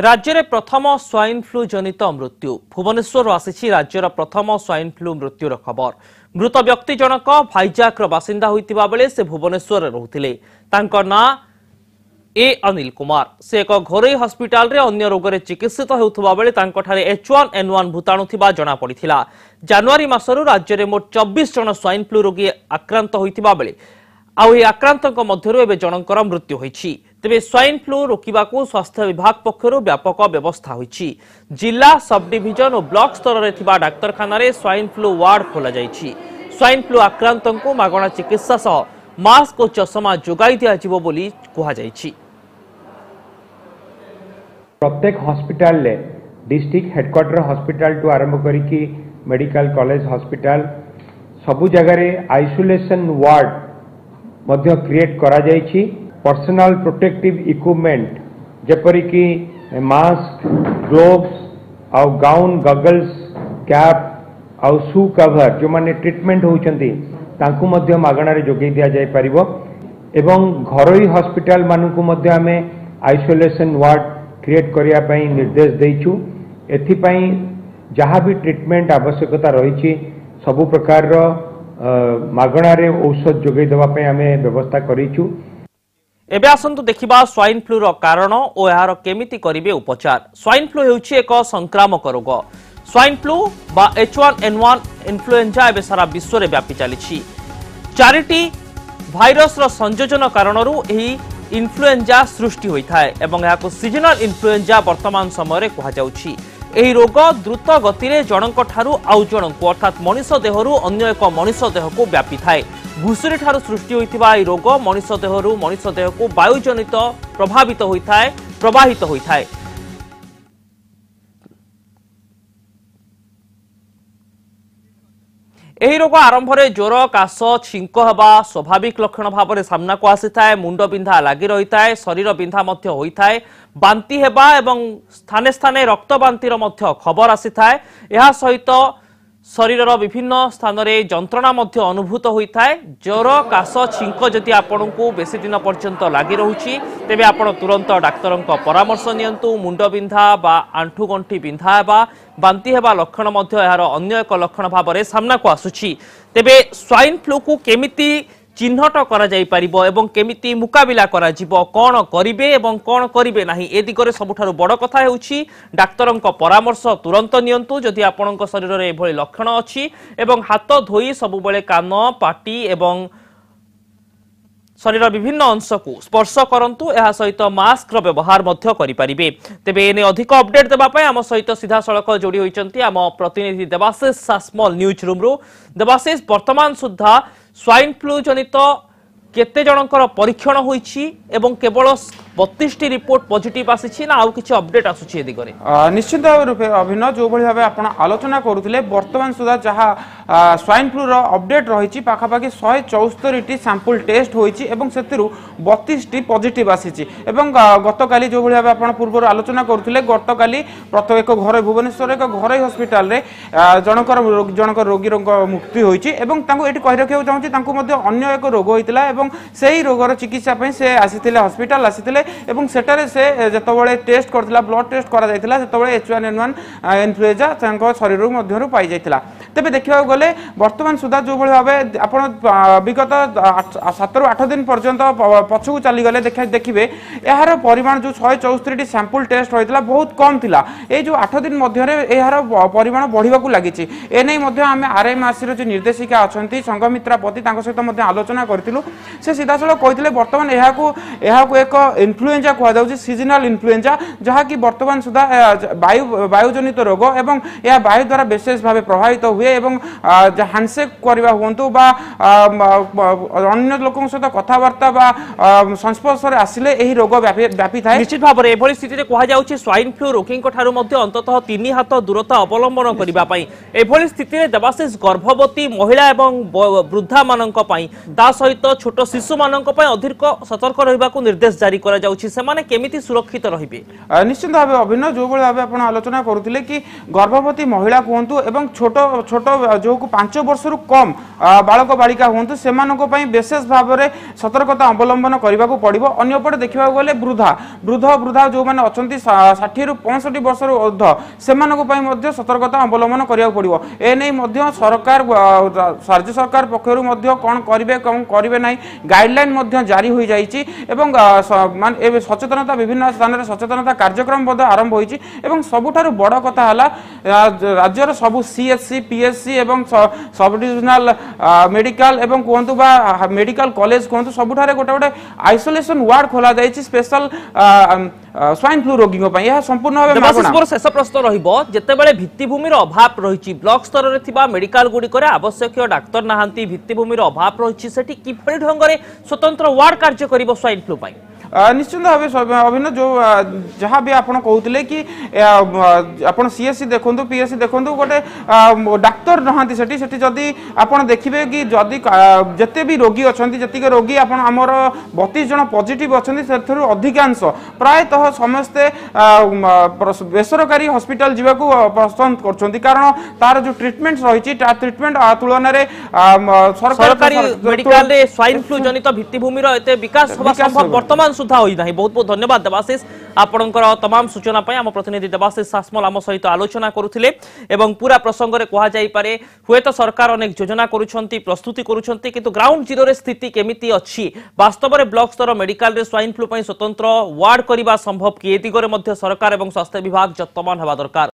राज्य में प्रथम स्वाइन फ्लू जनित मृत्यु भुवनेश्वर आसी राज्यर प्रथम स्वाइन फ्लू मृत्युर खबर। मृत व्यक्ति जनक भाईजाक बासिंदा होइतिबा बेले से भुवनेश्वर रहुथिले। तांकर ना ए अनिल कुमार से एक घरोई हस्पिटाल रे अन्य रोग रे चिकित्सित हेउथबा बेले तांकठारे H1N1 भूताणु थिबा जणा पड़िथिला। जनवरी मासरु राज्य में मोट 24 जन स्वाइन फ्लू रोगी आक्रांत होइतिबा बेले आक्रांतक मध्यरु एबे जनकर मृत्यु होइछि। तेबे स्वाइन फ्लू रोकिबाकू स्वास्थ्य विभाग पक्षरु व्यापक व्यवस्था होइछि। जिला सब डिविजन और ब्लॉक स्तर रे थिबा डाक्तरखाना रे स्वाइन फ्लू वार्ड खोला जाइछि। स्वाइन फ्लू आक्रांतंकू मागणा चिकित्सा सह मास्क और चश्मा जोगाई दिया जिवो बोली कुहा जाइछि। प्रत्येक हॉस्पिटल ले डिस्ट्रिक्ट हेडक्वार्टर हॉस्पिटल टू आरंभ करिकी मेडिकल कॉलेज हॉस्पिटल सबु जगह रे आइसोलेशन वार्ड मध्य क्रिएट करा जाइछि। पर्सनल प्रोटेक्टिव इक्विपमेंट जेपरि कि मास्क ग्लोव्स और गाउन गगल्स कैप और शू कवर जो माने ट्रीटमेंट होउचंती तांकु मध्य मागणा रे जोगै दिया जाय परिबो एवं घरोई हॉस्पिटल मानकु मध्य हमें आइसोलेशन वार्ड क्रिएट करिया पई निर्देश दैछु। एथि पई जहाँ भी ट्रीटमेंट आवश्यकता रही सबु प्रकार रो मागणा रे औषध जोगै देबा पई हमें व्यवस्था करिछु। एबे आसंतु देखिबा स्वाइन फ्लू रो कारण और यार केमिति करिवे उपचार। स्वाइन फ्लू हेउछि एक संक्रामक रोग। स्वाइन फ्लू बा H1N1 इन्फ्लुएंजा एबे सारा विश्व रे व्यापी चलीछि। चारिटी भाइरस रो संयोजन कारणरू एही इन्फ्लुएंजा सृष्टि होइथाय एवं याको सीजनल इन्फ्लुएंजा वर्तमान समय रे कहा जाउछि। एही रोग द्रुत गति रे जनक ठारू आउ जनक अर्थात मनुष्य देहरु अन्य एक मनुष्य देह को व्यापी थाए। घुसुरी ठारू सृष्टि होइतिबा एही रोग मनुष्य देहरु मनुष्य देह को वायुजनित प्रभावित होइथाय प्रवाहित होइथाय। एही रोग आरंभ रे ज्वर काश छिंक हवा स्वाभाविक लक्षण भाव में सामना को आसीथाय। मुंड बिंधा लागि रहिथाय, शरीर बिंधा मध्य होइथाय, बांती हेबा एवं स्थाने स्थाने रक्त बांतीर मध्य खबर आसीथाय। एहा सहित शरीर विभिन्न स्थान रे जंत्रणा मध्य अनुभूत होइथाय। ज्वर काश छिंक जदि आपनकू बेसी दिन पर्यंत लागि रहुछि तेबे आपण तुरंत डाक्तरक परामर्श नियंतु। मुंड बिंधा बा आंठू गंठी बिंधा हेबा बांती हेबा लक्षण मध्य यार अन्य एक लक्षण भाव में सामना को आसुछि। तेबे स्वाइन फ्लू को केमिति चिन्हट करा जाई परिबो एवं केमिति मुकाबिला करा जिवो, कोन करिवे एवं कोन करिवे नाही, ए दिगरे सबुठारु बड़ कथा हेउछि डाक्तरक परामर्श तुरंत नियंतु। जदि आपनक शरीर रे एभଳି लक्षण अछि एवं हाथ धोई सबु बेले कान पाटी एवं शरीर विभिन्न अंश को स्पर्श करंतु। एहा सहित मास्क रो व्यवहार मध्य करि परिबे। तेबे एने अधिक अपडेट देबा पय आम सहित सीधा सड़क जोड़ी होइचंती आम प्रतिनिधि देवाशीष सास्मल न्यूज रूम रो। देवाशीष, वर्तमान सुद्धा स्वाइन फ्लू जनित केते जनकर परीक्षण होइछि एवं केवल 32टी रिपोर्ट पॉजिटिव आसीछि ना आउ किछि अपडेट आसुछि ए दिगरे? निश्चित रूपे अभिनव जो भली भाबे आपण आलोचना करूथिले वर्तमान सुधा जहा स्वाइन फ्लू रो अपडेट रहिछि पाखापाखि 174टी सैंपल टेस्ट होइछि एवं सेतिरु 32टी पॉजिटिव आसीछि एवं गतकाली जो भली भाबे आपण पूर्व आलोचना करूथिले गतकाली प्रथम एक घर भुवनेश्वर एक घर हॉस्पिटल रे जनकर रोगी मुक्ति होइछि एवं तांको एटी कहि रखियो चाहूछि तांको मध्ये अन्य एक रोग होइतिला एवं सेही रोगर चिकित्सा पई से आसीथिले हॉस्पिटल आसीथिले एवं सेटारे से जतबळे टेस्ट करथिला ब्लड टेस्ट करा जायथिला जतबळे H1N1 इन्फ्लुएंजा तांको शरीर मध्यरु पाई जायथिला। तेबे देखिबा गले वर्तमान सुधा जो भली भाबे आपण विगत 7 रु 8 दिन पर्यंत पछकु चली गले देखिबे एहार परिमाण जो 174टी सैंपल टेस्ट होइतिला बहुत कम थिला। ए जो 8 दिन मध्यरे एहार परिमाण बढ़िबाकू लागिछि। ए नै मध्य हम आरएमआरसी रो जो निर्देशिका अछंती संगमित्रा पति तांको सहित मध्य आलोचना करथिलु। से सीधा सळ कहिथिले वर्तमान एहाकू एक इन्फ्लुएंजा कहा जाउछि सीजनल इन्फ्लुएंजा जहा कि वर्तमान सुधा वायुजनित रोग एवं यह वायु द्वारा विशेष भाव प्रभावित हुए एवं हैंडशेक करबा हुंतु बा अन्य लोकन सहित कथावार्ता बा संस्पर्श रे आसिले एही रोग व्यापी थाए। निश्चित भाव रे एभଳି स्थिति रे कहा जाउछि स्वाइन फ्लू रोगीक ठारू मध्ये अंततः 3 हाथ दूरता अवलंबन करबा पई एभଳି स्थिति रे देवाशीष गर्भवती महिला एवं वृद्धा मानक पई ता सहित छोट शिशु मानक पई अधिक सतर्क रहबा को निर्देश जारी करा जाउछि। सेमाने केमिति सुरक्षित रहिबे? निश्चित भाव अभिनव जो भली भाबे आपण आलोचना करूथिले कि गर्भवती महिला कहंतु एवं छोट छोट जो 5 वर्ष रु कम बालक बालिका हूँ से विशेष भाव में सतर्कता अवलंबन करने को पड़ो। अंपटे देखा गले वृद्धा वृद्ध वृद्धा जो मैंने अच्छा 60 रु 65 वर्ष ऊर्ध से सतर्कता अवलंबन करने को पड़ो। एने सरकार राज्य सरकार पक्षर कौन करेंगे कौन करेंगे ना गाइडलाइन जारी हो जाइए माने सचेतनता विभिन्न स्थान में सचेतनता कार्यक्रम आरंभ होती सबुठारु बड़ कथा है राज्यर सबू सीएचसी पीएचसी एवं सब डिविजनल मेडिकल एवं कहतु बा मेडिकल कॉलेज कहतु सबुठारे गोटे गोटे आइसोलेशन वार्ड खोला जाइए स्पेशल स्वाइन फ्लू रोगी संपूर्ण भाव। शेष प्रश्न रहिबो भित्तिभूमिर अभाव रही ब्लॉक स्तर में मेडिकल गुड़िक आवश्यक डाक्तर नहांती भित्तिभूमिर अभाव रही सेठी किभली ढंग से स्वतंत्र वार्ड कार्य करिबो स्वाइन फ्लू पाई निश्चित भाव अभिनव जो जहाँ भी आप कहते कि आप सीएससी देखु पीएससी देखु गोटे डाक्तर नहांती सेठी जदि आप देखिए कि जदि जिते भी रोगी अच्छा जी रोगी आमर 32 जन पॉजिटिव अच्छा अधिकांश प्रायतः समस्ते बेसरकारी हॉस्पिटल जावाक पसंद कर कारण तार जो ट्रिटमेंट रही ट्रिटमेंट तुलन सरकारी मेडिकल रे स्वाइन फ्लू जनित भित्तिभूमिर एते विकास होबा संभव वर्तमान सुधा होई नाही। बहुत बहुत धन्यवाद देवाशीष आपणकर तमाम सूचना पय आम प्रतिनिधि देवाशीष सासमल आम सहित आलोचना करुथिले एवं पूरा प्रसंग रे कहा जाई पारे हुए तो सरकार अनेक योजना करूछंती प्रस्तुति करूछंती किंतु ग्राउंड जीरो रे स्थिति केमिति अछि वास्तव रे ब्लॉक स्तर मेडिकल रे स्वाइन फ्लू पय स्वतंत्र वार्ड करिबा संभव कि ए दिगरे मध्य सरकार एवं स्वास्थ्य विभाग जत्तमान हेबा दरकार।